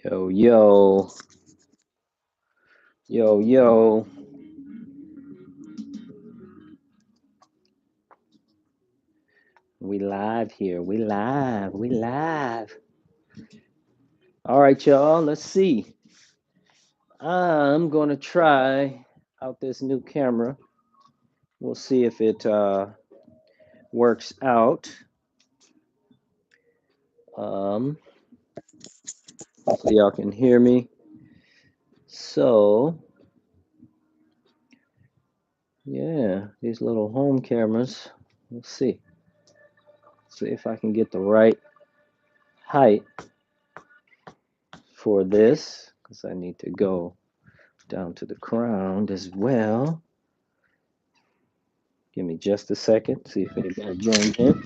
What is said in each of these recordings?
Yo, yo, yo, yo. We live here. We live. We live. All right, y'all. Let's see. I'm going to try out this new camera. We'll see if it works out. Um, Hopefully, y'all can hear me. So, yeah, these little home cameras. We'll see. See if I can get the right height for this because I need to go down to the ground as well. Give me just a second, see if anybody joins in.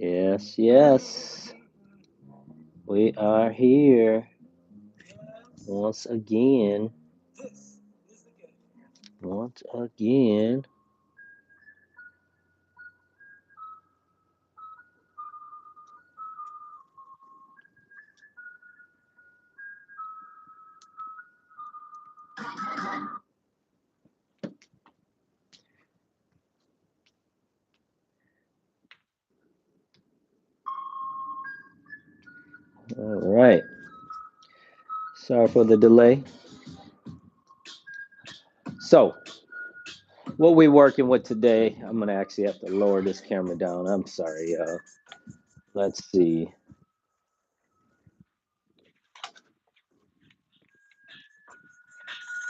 Yes, yes, we are here once again. Once again. All right. Sorry for the delay. So, what we working with today, I'm going to actually have to lower this camera down. I'm sorry, y'all. Let's see.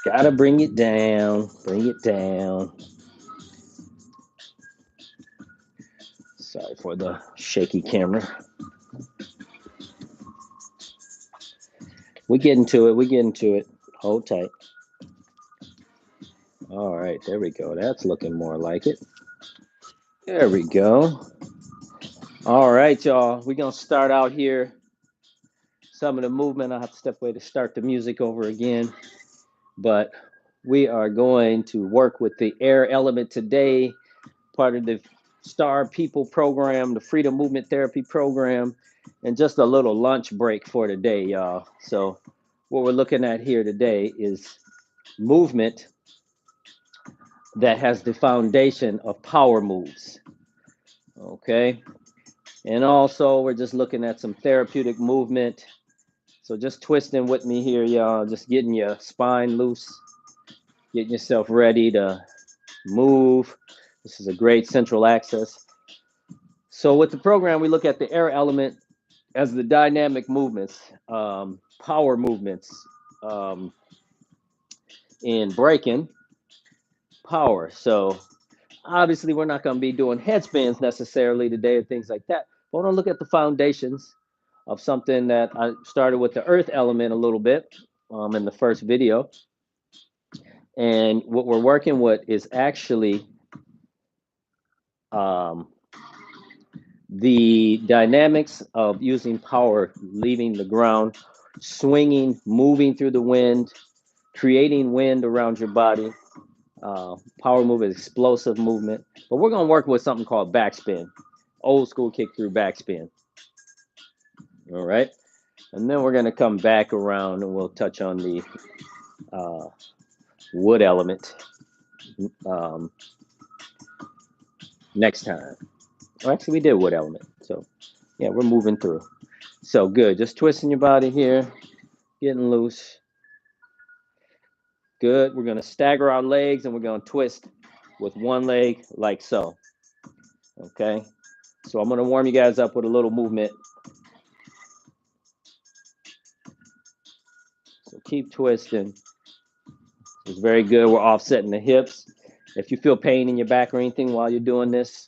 Gotta bring it down. Bring it down. Sorry for the shaky camera. We getting to it. We getting to it. Hold tight. All right, there we go. That's looking more like it. There we go. All right, y'all. We're going to start out here. Some of the movement, I'll have to step away to start the music over again. But we are going to work with the air element today, part of the Star People program, the Freedom Movement Therapy program, and just a little lunch break for today, y'all. So, what we're looking at here today is movement that has the foundation of power moves. Okay. And also, we're just looking at some therapeutic movement. So just twisting with me here, y'all. Just getting your spine loose, getting yourself ready to move. This is a great central axis. So with the program, we look at the air element as the dynamic movements, power movements um, in breaking power. So obviously, we're not going to be doing headspins necessarily today or things like that. But we're going to look at the foundations of something that I started with the earth element a little bit in the first video. And what we're working with is actually um, the dynamics of using power, leaving the ground, swinging, moving through the wind, creating wind around your body. Power move is explosive movement. But we're going to work with something called backspin, old school kick through backspin. All right. And then we're going to come back around and we'll touch on the wood element um, next time. Well, actually, we did wood element. So, yeah, we're moving through. So, good. Just twisting your body here, getting loose. Good. We're going to stagger our legs and we're going to twist with one leg like so. Okay. So, I'm going to warm you guys up with a little movement. So, keep twisting. It's very good. We're offsetting the hips. If you feel pain in your back or anything while you're doing this,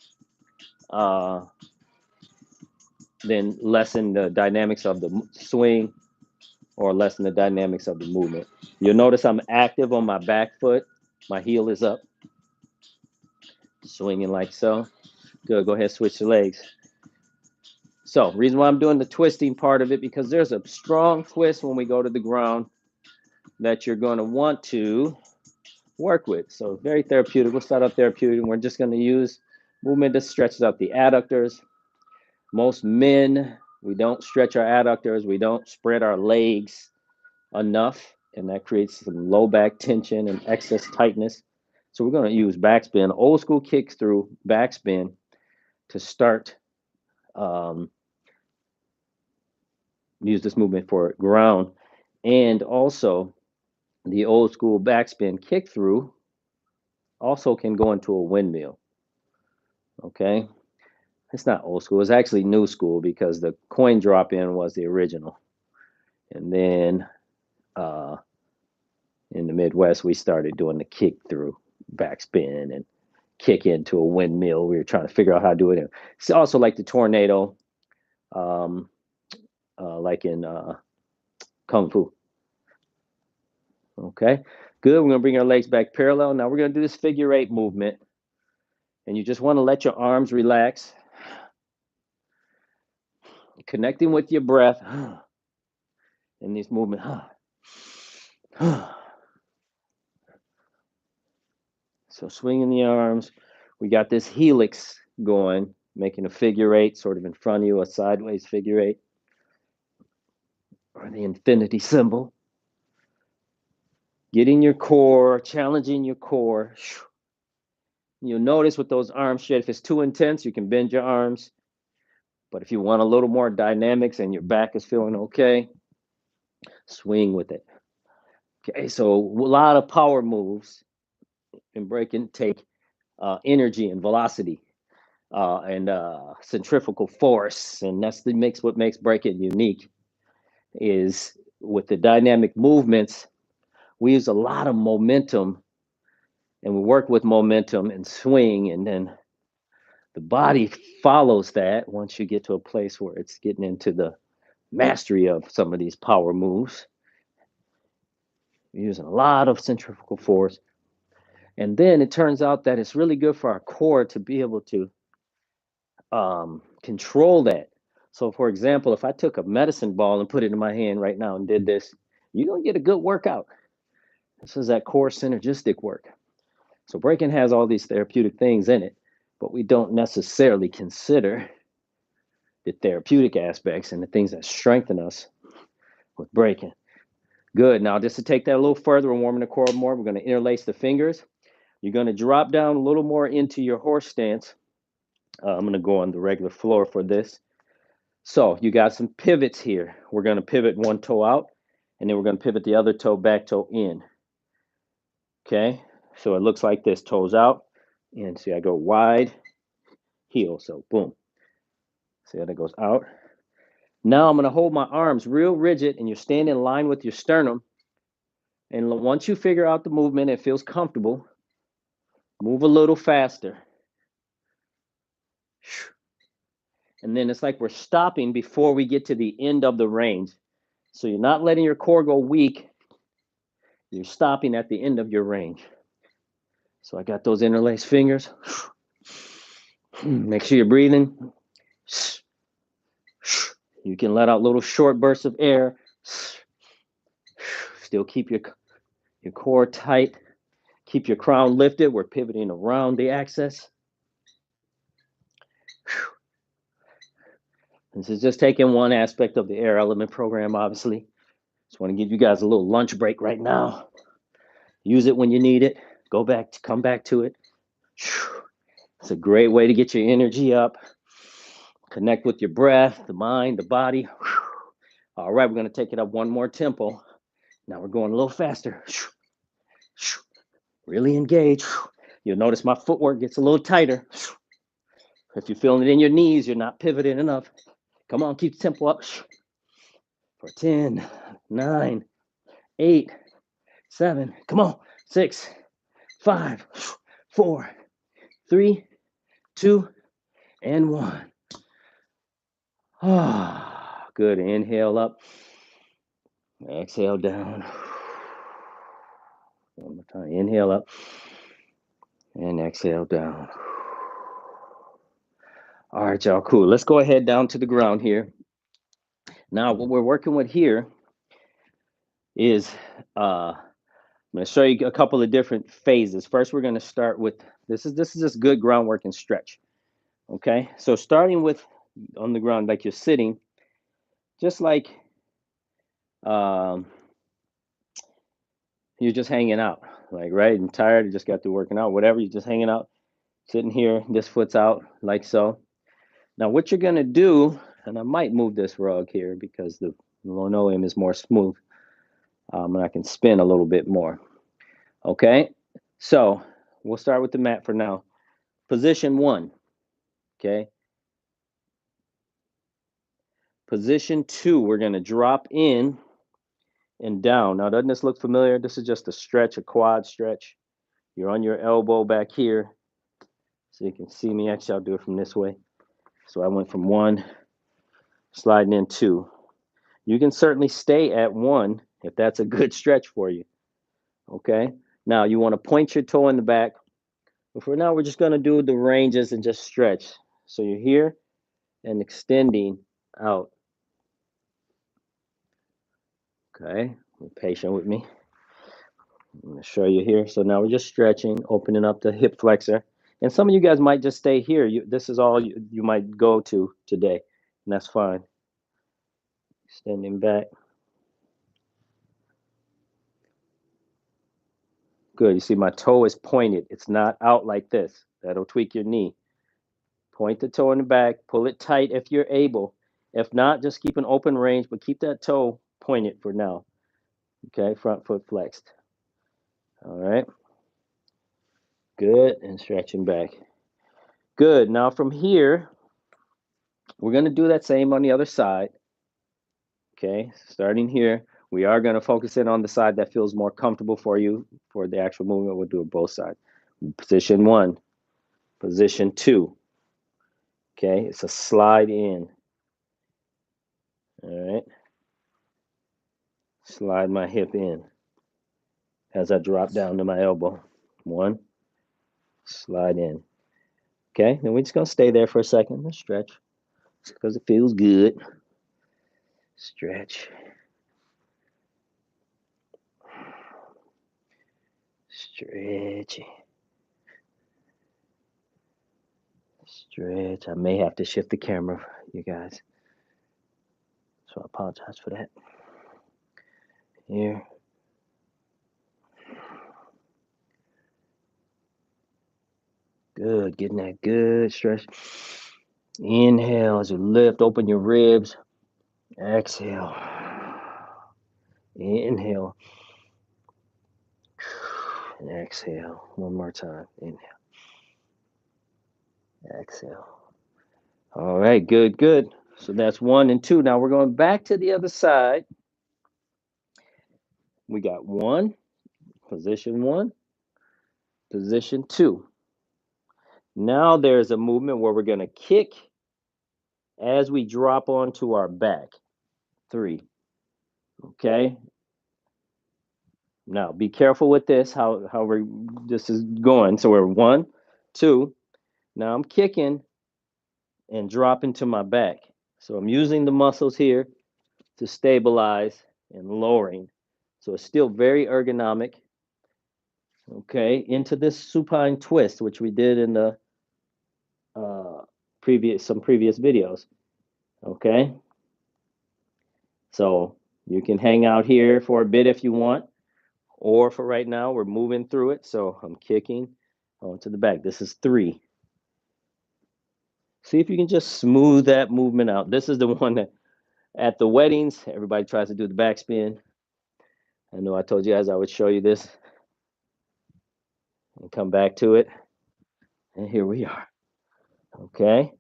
then lessen the dynamics of the swing or lessen the dynamics of the movement. You'll notice I'm active on my back foot. My heel is up, swinging like so. Good. Go ahead, switch the legs. So reason why I'm doing the twisting part of it, because there's a strong twist when we go to the ground that you're going to want to work with. So very therapeutic. We'll start out therapeutic, and we're just going to use movement that stretches out the adductors. Most men, we don't stretch our adductors. We don't spread our legs enough, and that creates some low back tension and excess tightness. So we're going to use backspin, old school kicks through backspin to start. Use this movement for ground, and also the old school backspin kick through also can go into a windmill. Okay, it's not old school, it's actually new school because the coin drop in was the original, and then in the Midwest we started doing the kick through backspin and kick into a windmill. We were trying to figure out how to do it. It's also like the tornado, um, like in kung fu. Okay, good. We're going to bring our legs back parallel. Now we're going to do this figure eight movement. And you just want to let your arms relax, connecting with your breath in this movement. So swinging the arms. We got this helix going, making a figure eight sort of in front of you, a sideways figure eight, or the infinity symbol. Getting your core, challenging your core. You'll notice with those arms straight, if it's too intense, you can bend your arms. But if you want a little more dynamics and your back is feeling okay, swing with it. Okay, so a lot of power moves in breaking take energy and velocity and centrifugal force, and that's what makes breaking unique. Is with the dynamic movements, we use a lot of momentum, and we work with momentum and swing, and then the body follows that. Once you get to a place where it's getting into the mastery of some of these power moves, we're using a lot of centrifugal force. And then it turns out that it's really good for our core to be able to control that. So, for example, if I took a medicine ball and put it in my hand right now and did this, you're going to get a good workout. This is that core synergistic work. So, breaking has all these therapeutic things in it, but we don't necessarily consider the therapeutic aspects and the things that strengthen us with breaking. Good. Now, just to take that a little further and warming the core more, we're going to interlace the fingers. You're going to drop down a little more into your horse stance. I'm going to go on the regular floor for this. So you got some pivots here. We're going to pivot one toe out, and then we're going to pivot the other toe, back toe in. Okay, so it looks like this, toes out, and see I go wide, heel, so boom. See how that goes out. Now I'm going to hold my arms real rigid, and you're staying in line with your sternum. And once you figure out the movement, it feels comfortable, move a little faster. And then it's like we're stopping before we get to the end of the range. So you're not letting your core go weak. You're stopping at the end of your range. So I got those interlaced fingers. Make sure you're breathing. You can let out little short bursts of air. Still keep your core tight. Keep your crown lifted. We're pivoting around the axis. This is just taking one aspect of the air element program, obviously. Just want to give you guys a little lunch break right now. Use it when you need it. Come back to it. It's a great way to get your energy up. Connect with your breath, the mind, the body. All right, we're going to take it up one more tempo. Now we're going a little faster. Really engage. You'll notice my footwork gets a little tighter. If you're feeling it in your knees, you're not pivoting enough. Come on, keep the tempo up. For 10, 9, 8, 7, come on, 6, 5, 4, 3, 2, and 1. Ah, good. Inhale up. Exhale down. One more time. Inhale up and exhale down. All right, y'all, cool. Let's go ahead down to the ground here. Now, what we're working with here is I'm going to show you a couple of different phases. First, we're going to start with this is just good groundwork and stretch. Okay, so starting with on the ground like you're sitting, just like um, you're just hanging out, like right and tired, you just got through working out, whatever, you're just hanging out, sitting here, this foot's out, like so. Now, what you're going to do, and I might move this rug here because the linoleum is more smooth, and I can spin a little bit more. Okay, so we'll start with the mat for now. Position 1. Okay, position 2, we're going to drop in and down. Now, doesn't this look familiar? This is just a stretch, a quad stretch. You're on your elbow back here, so you can see me. Actually, I'll do it from this way. So I went from 1, sliding in 2. You can certainly stay at 1 if that's a good stretch for you. Okay, now you want to point your toe in the back. But for now, we're just going to do the ranges and just stretch. So you're here and extending out. Okay, be patient with me. I'm going to show you here. So now we're just stretching, opening up the hip flexor. And some of you guys might just stay here. This is all you might go to today, and that's fine. Extending back. Good. You see my toe is pointed. It's not out like this. That'll tweak your knee. Point the toe in the back. Pull it tight if you're able. If not, just keep an open range, but keep that toe pointed for now. Okay, front foot flexed. All right. Good. And stretching back. Good. Now from here, we're going to do that same on the other side. Okay, starting here, we are going to focus in on the side that feels more comfortable for you for the actual movement. We'll do it both sides. Position 1, position 2. Okay, it's a slide in. All right, slide my hip in as I drop down to my elbow. 1, slide in. Okay, then we're just going to stay there for a second and stretch because it feels good. Stretch. Stretch. Stretch. I may have to shift the camera, you guys. So I apologize for that. Here. Good, getting that good stretch. Inhale as you lift, open your ribs. Exhale. Inhale. And exhale. One more time. Inhale. Exhale. All right, good, good. So that's 1 and 2. Now we're going back to the other side. We got 1, position 1, position 2. Now there's a movement where we're going to kick as we drop onto our back. 3. Okay. Now be careful with this, how this is going. So we're 1, 2. Now I'm kicking and dropping to my back. So I'm using the muscles here to stabilize and lowering. So it's still very ergonomic. Okay, into this supine twist, which we did in the previous videos. Okay, so you can hang out here for a bit if you want, or for right now, we're moving through it. So I'm kicking onto the back. This is 3. See if you can just smooth that movement out. This is the one that at the weddings, everybody tries to do the backspin. I know I told you guys I would show you this and come back to it. And here we are. Okay.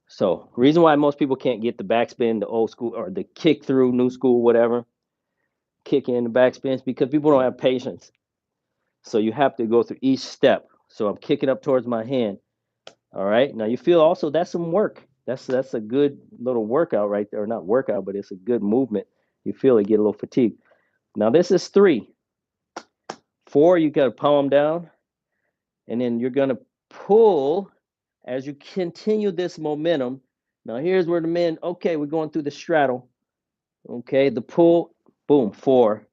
So, reason why most people can't get the backspin, the old school or the kick through, new school, whatever, kick in the backspin is because people don't have patience. So, you have to go through each step. So, I'm kicking up towards my hand. All right. Now, you feel also that's some work. That's a good little workout right there. Not workout, but it's a good movement. You feel it, get a little fatigued. Now, this is 3. 4, you got to palm down, and then you're going to pull as you continue this momentum, now here's where the men, okay, we're going through the straddle. Okay, the pull, boom, 4.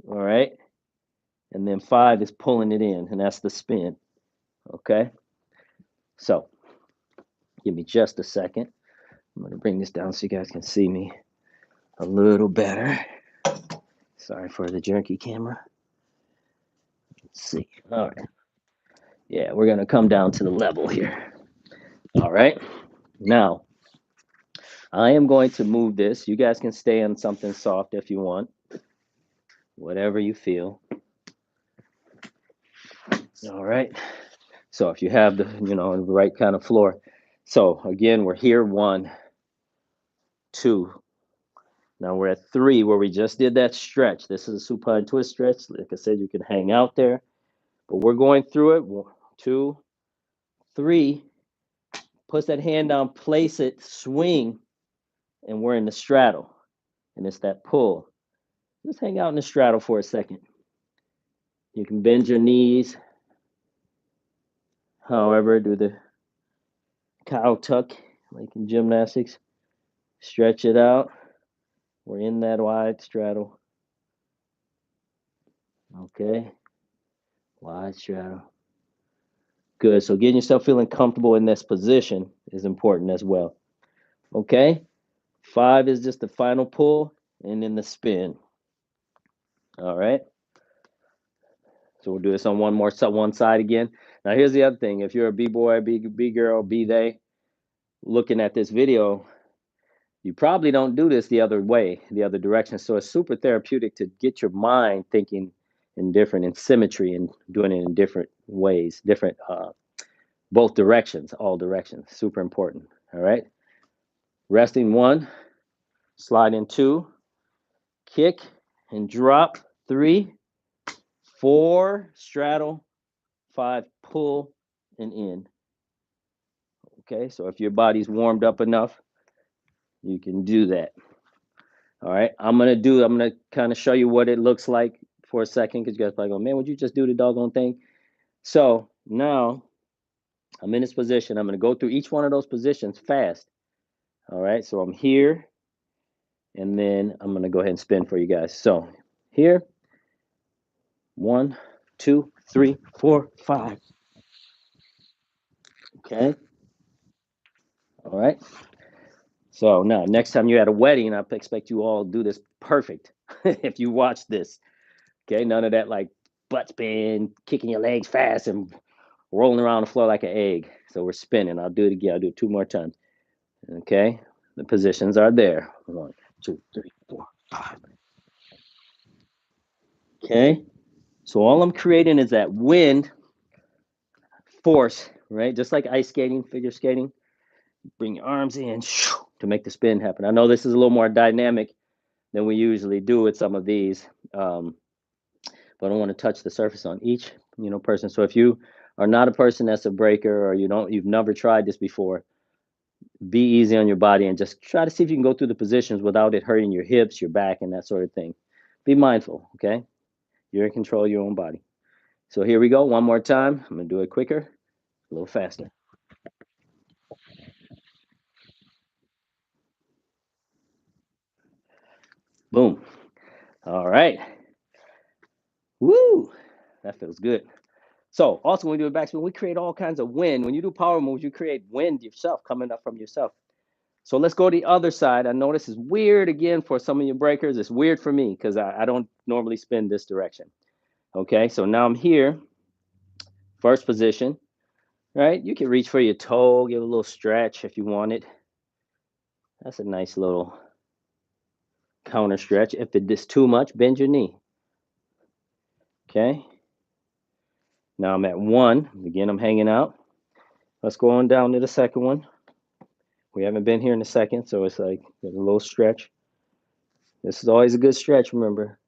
All right. And then 5 is pulling it in, and that's the spin. Okay. So give me just a second. I'm going to bring this down so you guys can see me a little better. Sorry for the jerky camera. Let's see. All right. Yeah, we're going to come down to the level here. All right. Now, I am going to move this. You guys can stay on something soft if you want, whatever you feel. All right. So if you have the, the right kind of floor. So again, we're here, 1, 2. Now we're at 3 where we just did that stretch. This is a supine twist stretch. Like I said, you can hang out there, but we're going through it. 1, 2, 3. Push that hand down, place it, swing, and we're in the straddle. And it's that pull. Just hang out in the straddle for a second. You can bend your knees. However, do the cow tuck like in gymnastics. Stretch it out. We're in that wide straddle. Okay. Wide straddle. Good. So getting yourself feeling comfortable in this position is important as well. Okay. 5 is just the final pull and then the spin. All right. So we'll do this on one side again. Now here's the other thing. If you're a B-boy, B-girl, B-they, looking at this video, you probably don't do this the other way, the other direction. So it's super therapeutic to get your mind thinking in symmetry and doing it in different ways, both directions, all directions. Super important. All right. Resting 1, slide in 2, kick and drop 3, 4, straddle, 5, pull and in. Okay, so if your body's warmed up enough, you can do that. All right, I'm gonna kind of show you what it looks like for a second, because you guys probably go, man, would you just do the doggone thing? So now I'm in this position. I'm gonna go through each one of those positions fast. All right, so I'm here, and then I'm gonna go ahead and spin for you guys. So here, 1, 2, 3, 4, 5. Okay. All right. So now, next time you're at a wedding, I expect you all do this perfect. If you watch this, okay, none of that like butt spin, kicking your legs fast and rolling around the floor like an egg. So we're spinning. I'll do it again. I'll do it 2 more times. Okay. The positions are there. 1, 2, 3, 4, 5. Okay. So all I'm creating is that wind force, right? Just like ice skating, figure skating. Bring your arms in to make the spin happen. I know this is a little more dynamic than we usually do with some of these, but I want to touch the surface on each person. So if you are not a person that's a breaker, or you've never tried this before, be easy on your body and just try to see if you can go through the positions without it hurting your hips, your back, and that sort of thing. Be mindful, okay? You're in control of your own body. So here we go. One more time. I'm gonna do it quicker, a little faster. Boom. All right. Woo! That feels good. So also when we do a backspin, we create all kinds of wind. When you do power moves, you create wind yourself, coming up from yourself. So let's go to the other side. I know this is weird again for some of your breakers. It's weird for me because I don't normally spin this direction. Okay, so now I'm here, first position, right? You can reach for your toe, give a little stretch if you want it. That's a nice little counter stretch. If it's too much, bend your knee. Okay. Now I'm at 1. Again, I'm hanging out. Let's go on down to the second one. We haven't been here in a second, so it's like a little stretch. This is always a good stretch, remember.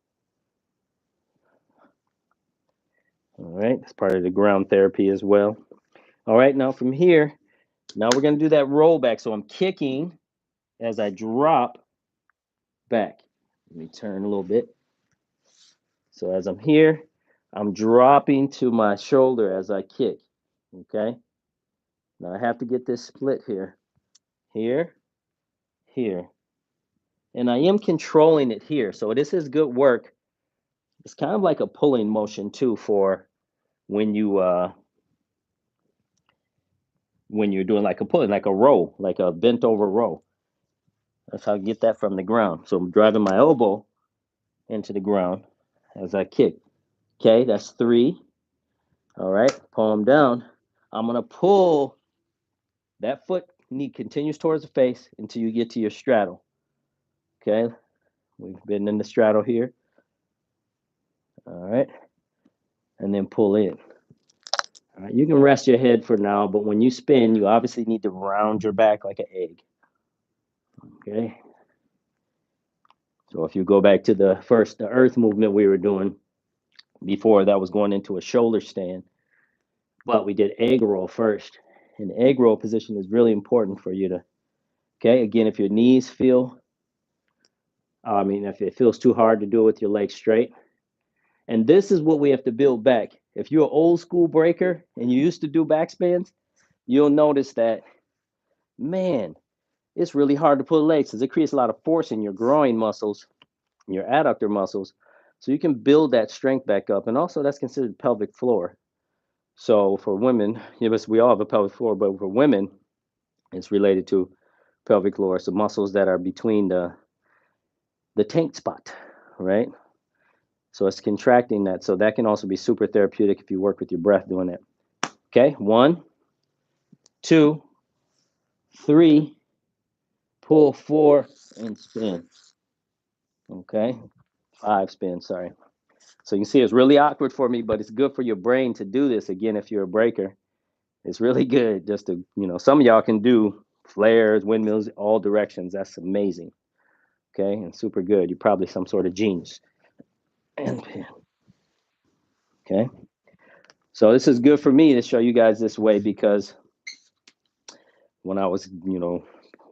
All right, it's part of the ground therapy as well. All right, now from here, now we're going to do that roll back. So I'm kicking as I drop back. Let me turn a little bit. So as I'm here, I'm dropping to my shoulder as I kick. Okay. Now I have to get this split here. Here, here. And I am controlling it here. So this is good work. It's kind of like a pulling motion too for when you're doing like a pulling, like a row, like a bent over row. That's how I get that from the ground. So I'm driving my elbow into the ground as I kick. Okay, that's 3. All right, palm down. I'm gonna pull that foot knee continues towards the face until you get to your straddle. Okay, we've been in the straddle here. All right, and then pull in. All right, you can rest your head for now, but when you spin, you obviously need to round your back like an egg. Okay. So if you go back to the earth movement we were doing before, that was going into a shoulder stand, but we did egg roll first. And the egg roll position is really important for you to, okay, again, if your knees feel, if it feels too hard to do it with your legs straight. And this is what we have to build back. If you're an old school breaker and you used to do backspins, you'll notice that, man, it's really hard to pull legs because it creates a lot of force in your groin muscles, your adductor muscles. So you can build that strength back up. And also that's considered pelvic floor. So for women, yes, we all have a pelvic floor, but for women, it's related to pelvic floor. So muscles that are between the tank spot, right? So it's contracting that. So that can also be super therapeutic if you work with your breath doing it. Okay, 1, 2, 3, pull 4, and spin. Okay, 5 spin, sorry. So you can see it's really awkward for me, but it's good for your brain to do this again if you're a breaker. It's really good just to, some of y'all can do flares, windmills, all directions. That's amazing. Okay, and super good. You're probably some sort of genius. And okay, so this is good for me to show you guys this way because when I was,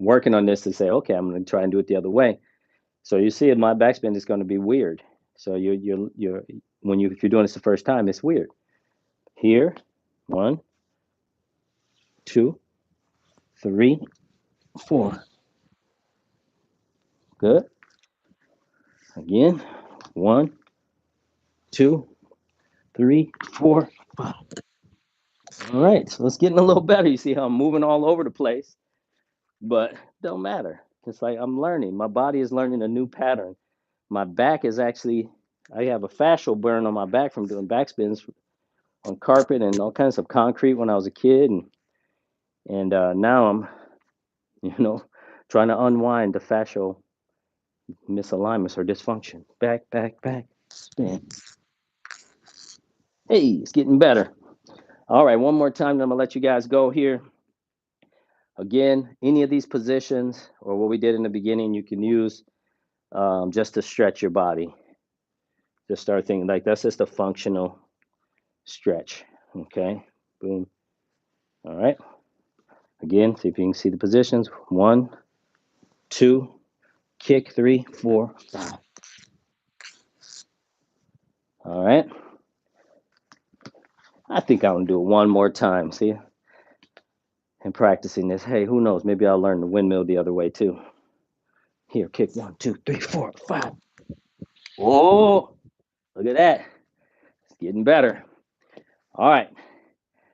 working on this to say, okay, I'm going to try and do it the other way. So you see, my backspin is going to be weird. So you're if you're doing this the first time, it's weird. Here, 1, 2, 3, 4. Good. Again, 1, 2, 3, 4, 5. All right, so it's getting a little better. You see how I'm moving all over the place, but don't matter. It's like I'm learning. My body is learning a new pattern. My back is actually, I have a fascial burn on my back from doing backspins on carpet and all kinds of concrete when I was a kid, and now I'm, you know, trying to unwind the fascial misalignments or dysfunction. Back, back, back, spin. Hey, it's getting better. All right, one more time, then I'm gonna let you guys go here. Again, any of these positions or what we did in the beginning, you can use just to stretch your body. Just start thinking like that's just a functional stretch. Okay, boom. All right. Again, see if you can see the positions. 1, 2, kick, 3, 4, 5. All right. I think I'm gonna do it one more time. See, and practicing this. Hey, who knows? Maybe I'll learn the windmill the other way too. Here, kick 1, 2, 3, 4, 5. Oh, look at that. It's getting better. All right.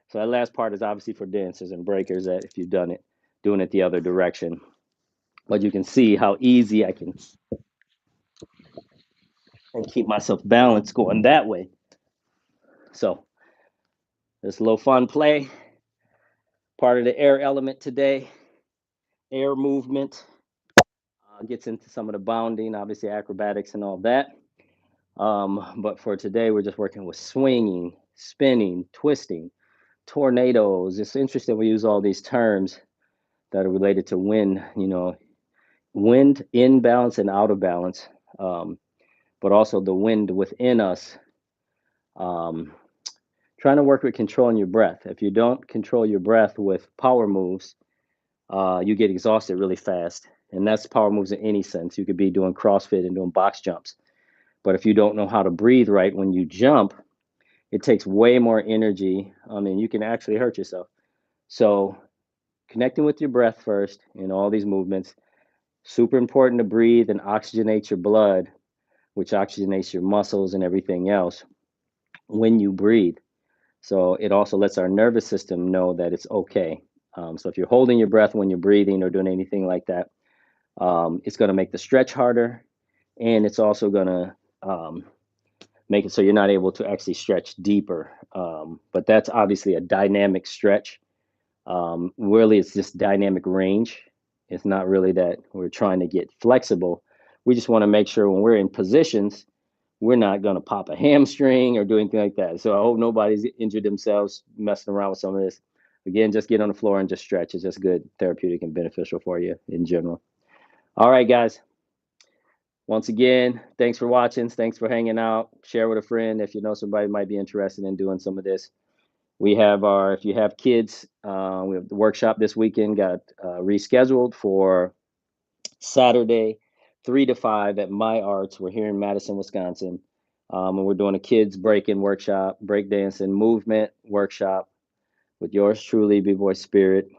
So that last part is obviously for dancers and breakers that if you've done it, doing it the other direction. But you can see how easy I can and keep myself balanced going that way. So this little fun play, part of the air element today, air movement, gets into some of the bounding, obviously acrobatics and all that. But for today, we're just working with swinging, spinning, twisting, tornadoes. It's interesting we use all these terms that are related to wind, wind in balance and out of balance, but also the wind within us. Um, Trying to work with controlling your breath. If you don't control your breath with power moves, you get exhausted really fast. And that's power moves in any sense. You could be doing CrossFit and doing box jumps. But if you don't know how to breathe right when you jump, it takes way more energy. I mean, you can actually hurt yourself. So connecting with your breath first in all these movements. Super important to breathe and oxygenate your blood, which oxygenates your muscles and everything else when you breathe. So it also lets our nervous system know that it's okay. So if you're holding your breath when you're breathing or doing anything like that, it's going to make the stretch harder, and it's also going to make it so you're not able to actually stretch deeper. But that's obviously a dynamic stretch. Really, it's just dynamic range. It's not really that we're trying to get flexible. We just want to make sure when we're in positions, we're not going to pop a hamstring or do anything like that. So I hope nobody's injured themselves messing around with some of this. Again, just get on the floor and just stretch. It's just good, therapeutic, and beneficial for you in general. All right, guys. Once again, thanks for watching. Thanks for hanging out. Share with a friend if you know somebody might be interested in doing some of this. We have if you have kids, we have the workshop this weekend, got rescheduled for Saturday, 3 to 5 at My Arts. We're here in Madison, Wisconsin. And we're doing a kids break-in workshop, breakdance and movement workshop with yours truly, B-Boy Spirit.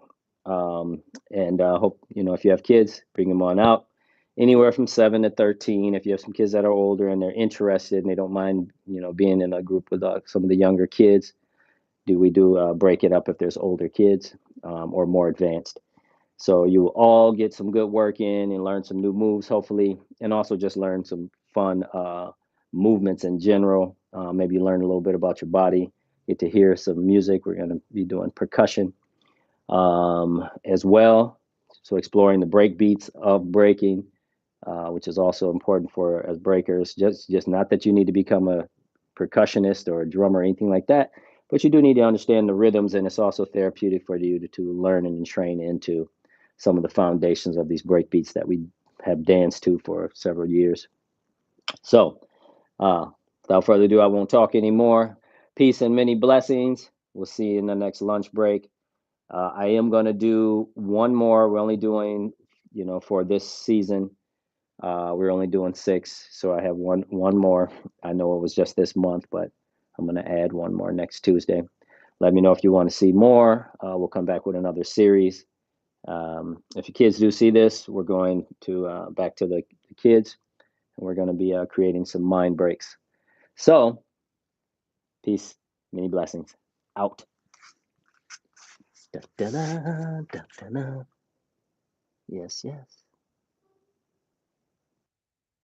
And hope, if you have kids, bring them on out. Anywhere from 7 to 13. If you have some kids that are older and they're interested and they don't mind, being in a group with some of the younger kids, we do break it up if there's older kids or more advanced. So you will all get some good work in and learn some new moves, hopefully, and also just learn some fun movements in general. Maybe learn a little bit about your body, get to hear some music. We're going to be doing percussion as well. So exploring the break beats of breaking, which is also important for as breakers. Just not that you need to become a percussionist or a drummer or anything like that, but you do need to understand the rhythms, and it's also therapeutic for you to learn and train into some of the foundations of these break beats that we have danced to for several years. So, uh, without further ado, I won't talk anymore. Peace and many blessings. We'll see you in the next lunch break. I am going to do one more. We're only doing, for this season, we're only doing 6, so I have one more. I know it was just this month, but I'm going to add one more next Tuesday. Let me know if you want to see more. We'll come back with another series. If your kids do see this, we're going to back to the kids, and we're going to be creating some mind breaks. So, peace, many blessings. Out. Da, da, da, da, da, da. Yes, yes.